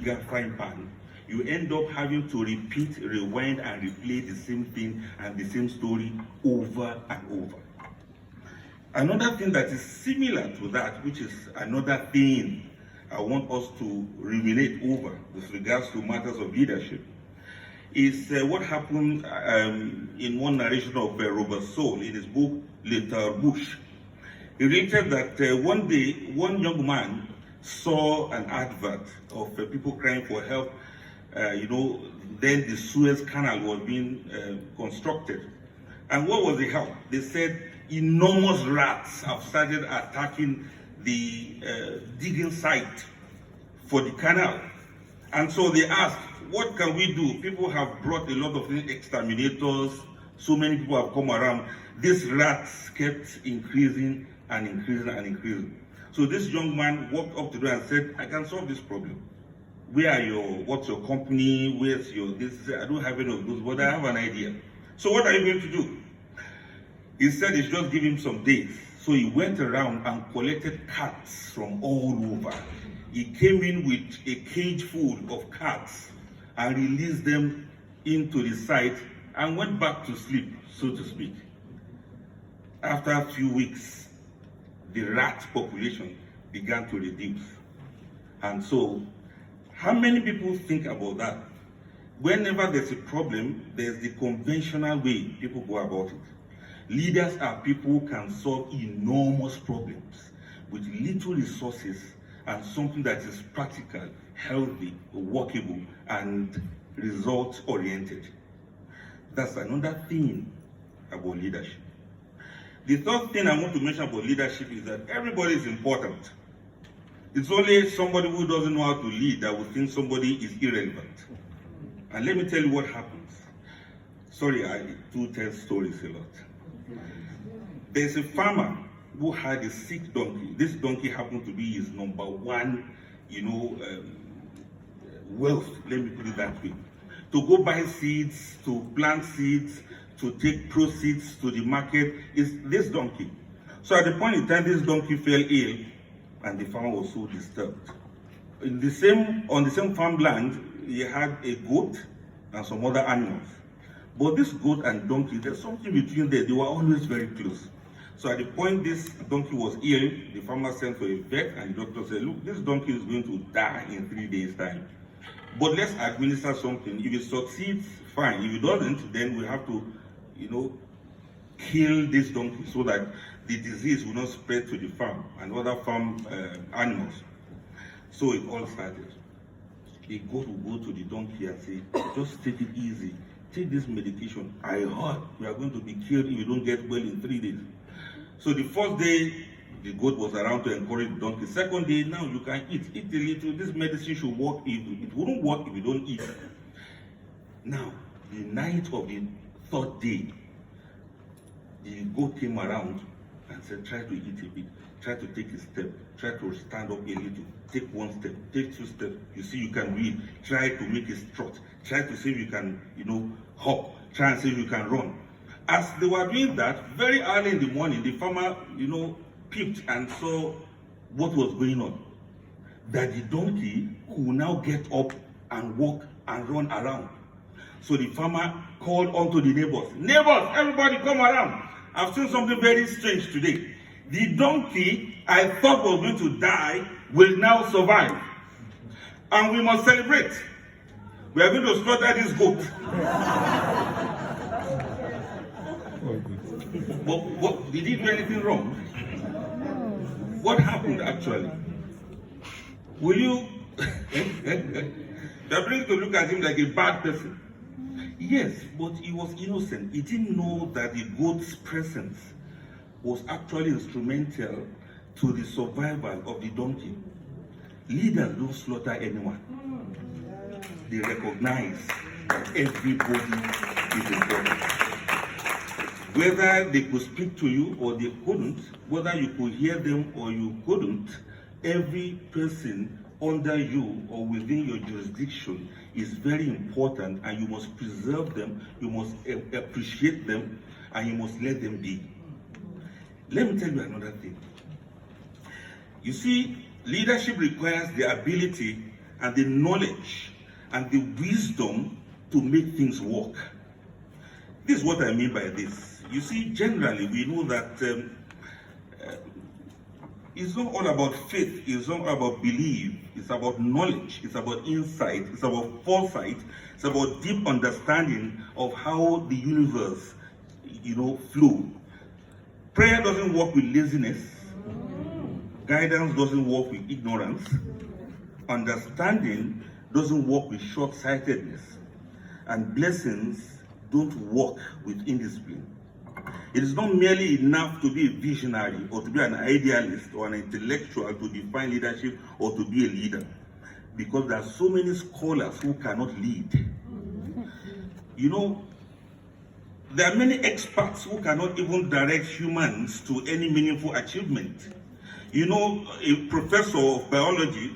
bigger frying pan, you end up having to repeat, rewind, and replay the same thing and the same story over and over. Another thing that is similar to that, which is another thing I want us to ruminate over with regards to matters of leadership, is what happened in one narration of Robert Soule in his book, Little Bush. He related that one day, one young man saw an advert of people crying for help. Then the Suez Canal was being constructed. And what was the help? They said enormous rats have started attacking the digging site for the canal. And so they asked, what can we do? People have brought a lot of exterminators, so many people have come around. These rats kept increasing and increasing and increasing. So this young man walked up to them and said, I can solve this problem. What's your company? Where's your this? I don't have any of those, but I have an idea. So what are you going to do? He said it's just give him some days. So he went around and collected cats from all over. He came in with a cage full of cats and released them into the site and went back to sleep, so to speak. After a few weeks, the rat population began to reduce. And so, how many people think about that? Whenever there's a problem, there's the conventional way people go about it. Leaders are people who can solve enormous problems with little resources and something that is practical, healthy, workable, and result-oriented. That's another thing about leadership. The third thing I want to mention about leadership is that everybody is important. It's only somebody who doesn't know how to lead that will think somebody is irrelevant. And let me tell you what happens. Sorry, I do tell stories a lot. There's a farmer who had a sick donkey. This donkey happened to be his number one, wealth, let me put it that way. To go buy seeds, to plant seeds, to take proceeds to the market is this donkey. So at the point in time, this donkey fell ill, and the farmer was so disturbed. On the same farmland, he had a goat and some other animals. But this goat and donkey, there's something between them. They were always very close. So at the point this donkey was ill, the farmer sent for a vet, and the doctor said, look, this donkey is going to die in 3 days' time. But let's administer something. If it succeeds, fine. If it doesn't, then we have to, kill this donkey so that the disease will not spread to the farm and other farm animals. So it all started. The goat will go to the donkey and say, just take it easy. Take this medication. I heard we are going to be killed if you don't get well in 3 days. So the first day, the goat was around to encourage the donkey. Second day, now you can eat a little. This medicine should work. It wouldn't work if you don't eat. Now, the night of the third day, the goat came around and said, try to eat a bit. Try to take a step. Try to stand up a little. Take one step. Take 2 steps. You see you can read. Try to make a strut. Try to see if you can, hop. Try and see if you can run. As they were doing that, very early in the morning, the farmer, peeped and saw what was going on. That the donkey could now get up and walk and run around. So the farmer called onto the neighbors. Neighbors, everybody come around. I've seen something very strange today. The donkey I thought was going to die will now survive. And we must celebrate. We are going to slaughter this goat. But did he do anything wrong? What happened actually? Will you? They're going to look at him like a bad person. Yes, but he was innocent. He didn't know that the goat's presence was actually instrumental to the survival of the donkey. Leaders don't slaughter anyone. They recognize that everybody is important. Whether they could speak to you or they couldn't, whether you could hear them or you couldn't, every person under you or within your jurisdiction is very important, and you must preserve them, you must appreciate them, and you must let them be. Let me tell you another thing. You see, leadership requires the ability and the knowledge and the wisdom to make things work. This is what I mean by this. You see, generally, we know that it's not all about faith, it's not about belief, it's about knowledge, it's about insight, it's about foresight, it's about deep understanding of how the universe, flow. Prayer doesn't work with laziness, guidance doesn't work with ignorance, understanding doesn't work with short-sightedness, and blessings don't work with indiscipline. It is not merely enough to be a visionary or to be an idealist or an intellectual to define leadership or to be a leader, because there are so many scholars who cannot lead. There are many experts who cannot even direct humans to any meaningful achievement. A professor of biology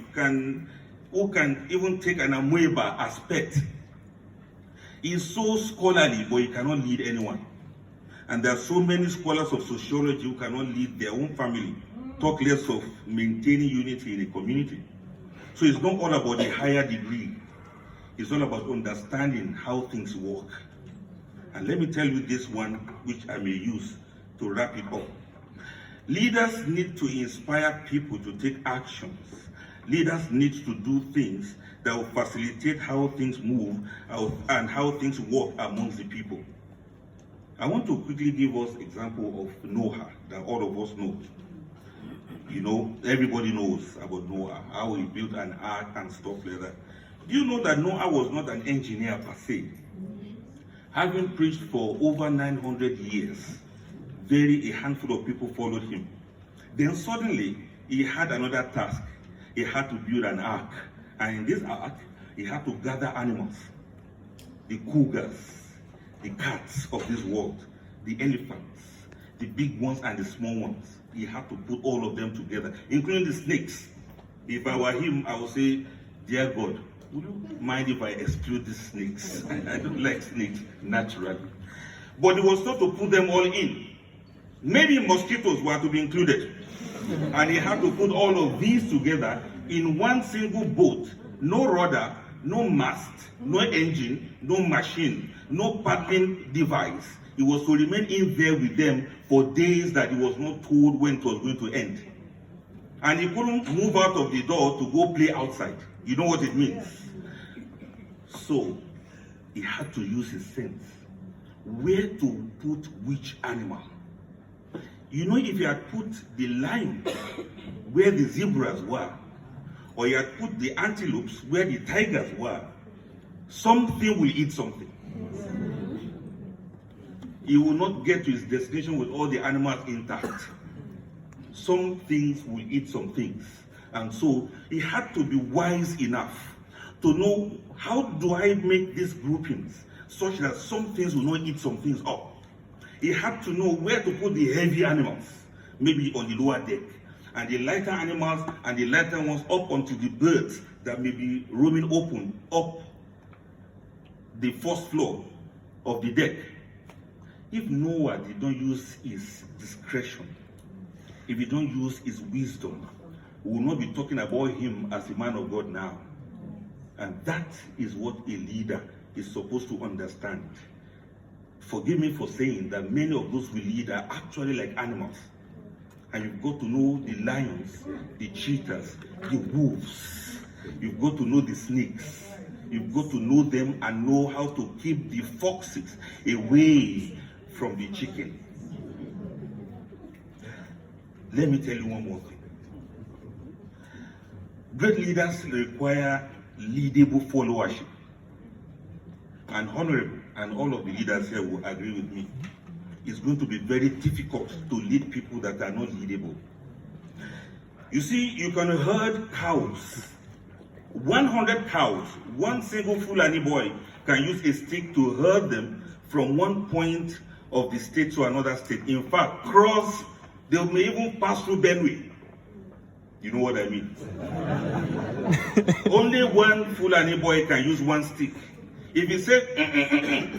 who can even take an amoeba as pet. He is so scholarly, but he cannot lead anyone. And there are so many scholars of sociology who cannot lead their own family, talk less of maintaining unity in a community. So it's not all about the higher degree. It's all about understanding how things work. And let me tell you this one, which I may use to wrap it up. Leaders need to inspire people to take actions. Leaders need to do things that will facilitate how things move and how things work amongst the people. I want to quickly give us an example of Noah that all of us know. Everybody knows about Noah, how he built an ark and stuff like that. Do you know that Noah was not an engineer per se? Having preached for over 900 years, a handful of people followed him. Then suddenly, he had another task. He had to build an ark. And in this ark, he had to gather animals. The cougars, the cats of this world, the elephants, the big ones and the small ones. He had to put all of them together, including the snakes. If I were him, I would say, dear God, would you mind if I exclude the snakes? I don't like snakes naturally. But he was told to put them all in. Maybe mosquitoes were to be included. And he had to put all of these together in one single boat. No rudder, no mast, no engine, no machine, no paddling device. He was to remain in there with them for days that he was not told when it was going to end. And he couldn't move out of the door to go play outside. You know what it means? So he had to use his sense. Where to put which animal? If he had put the lion where the zebras were, or he had put the antelopes where the tigers were, something will eat something. He will not get to his destination with all the animals intact. Some things will eat some things. And so he had to be wise enough to know, how do I make these groupings such that some things will not eat some things up? He had to know where to put the heavy animals, maybe on the lower deck, and the lighter animals and the lighter ones up onto the birds that may be roaming open up the first floor of the deck. If Noah did not use his discretion, if he don't use his wisdom, we will not be talking about him as a man of God now. And that is what a leader is supposed to understand. Forgive me for saying that many of those we lead are actually like animals. And you've got to know the lions, the cheetahs, the wolves. You've got to know the snakes. You've got to know them and know how to keep the foxes away from the chicken. Let me tell you one more thing. Great leaders require leadable followership. And honorable, and all of the leaders here will agree with me, it's going to be very difficult to lead people that are not leadable. You see, you can herd cows. 100 cows, one single Fulani boy can use a stick to herd them from one point of the state to another state. In fact, they may even pass through Benue. You know what I mean? Only one Fulani boy can use one stick. If he says,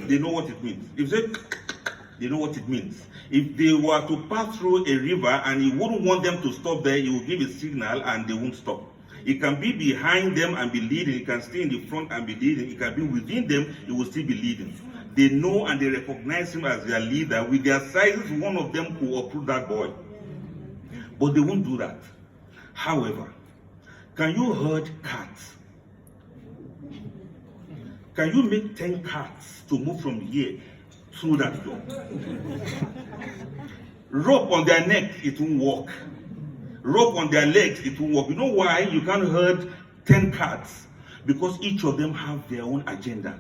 they know what it means. If they they know what it means. If they were to pass through a river and he wouldn't want them to stop there, he will give a signal and they won't stop. It can be behind them and be leading. It can stay in the front and be leading. It can be within them. It will still be leading. They know and they recognize him as their leader. With their sizes, one of them could uproot that boy. But they won't do that. However, can you herd cats? Can you make 10 cats to move from here through that door? Rope on their neck, it won't work. Rope on their legs, it won't work. You know why you can't herd 10 cats? Because each of them have their own agenda.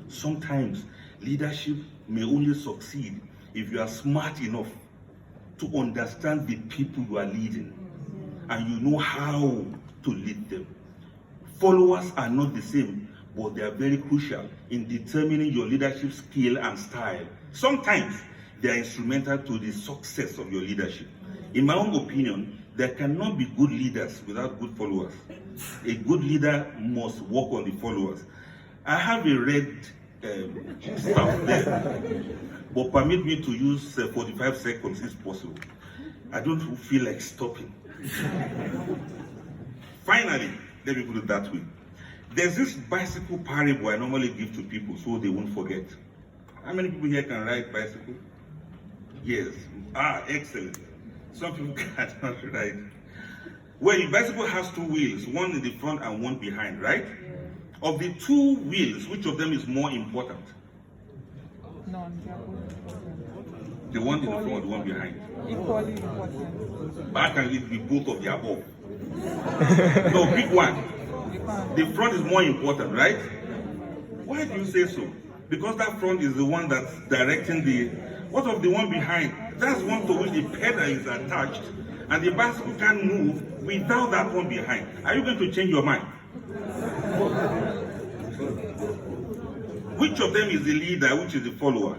Sometimes leadership may only succeed if you are smart enough to understand the people you are leading and you know how to lead them. Followers are not the same, but they are very crucial in determining your leadership skill and style. Sometimes they are instrumental to the success of your leadership. In my own opinion, there cannot be good leaders without good followers. A good leader must work on the followers. I have a red stuff there, but permit me to use 45 seconds if possible. I don't feel like stopping. Finally, let me put it that way. There's this bicycle parable I normally give to people so they won't forget. How many people here can ride bicycle? Yes. Excellent. Some people cannot ride. Well, the bicycle has two wheels, one in the front and one behind, right? Of the two wheels, which of them is more important? None. The one in the front or the one behind? Equally important. But can it be both of the above? No, pick one. The front is more important, right? Why do you say so? Because that front is the one that's directing the... What of the one behind? That's one to which the pedal is attached, and the bicycle can't move without that one behind. Are you going to change your mind? Which of them is the leader, which is the follower?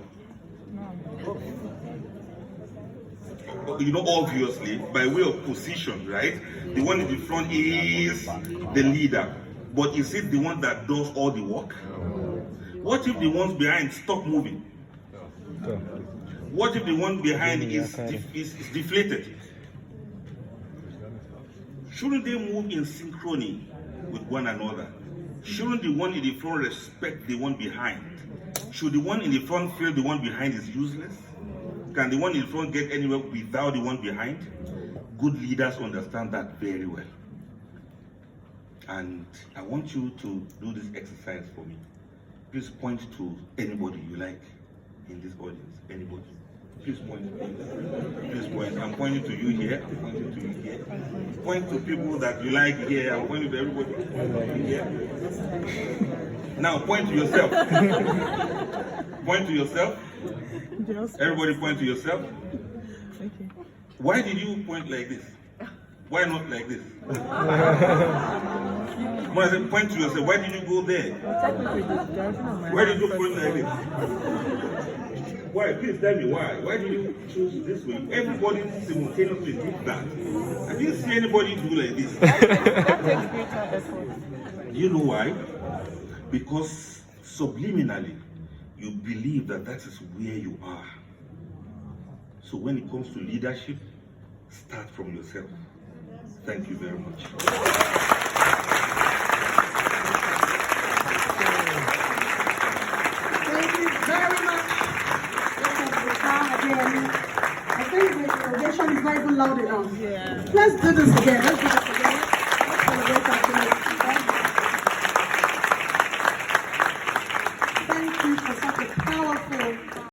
You know, obviously, by way of position, right? The one in the front is the leader. But is it the one that does all the work? What if the ones behind stop moving? What if the one behind is deflated? Shouldn't they move in synchrony with one another? Shouldn't the one in the front respect the one behind? Should the one in the front feel the one behind is useless? Can the one in the front get anywhere without the one behind? Good leaders understand that very well. And I want you to do this exercise for me. Please point to anybody you like in this audience. Anybody. Please point. Please point. I'm pointing to you here. I'm pointing to you here. Point to people that you like here. I'm pointing to everybody here. Now point to yourself. Point to yourself. Everybody point to yourself. Okay. Why did you point like this? Why not like this? When I said point to yourself, why did you go there? Why did you point like this? Why? Please tell me why. Why did you choose this way? Everybody simultaneously did that. I didn't see anybody do like this. That takes greater effort. Do you know why? Because subliminally, you believe that that is where you are. So when it comes to leadership, start from yourself. Thank you very much. Thank you very much, Dr. Abdulfattah Adeyemi. I think the congregation is not even loud enough. Yeah. Let's do this again.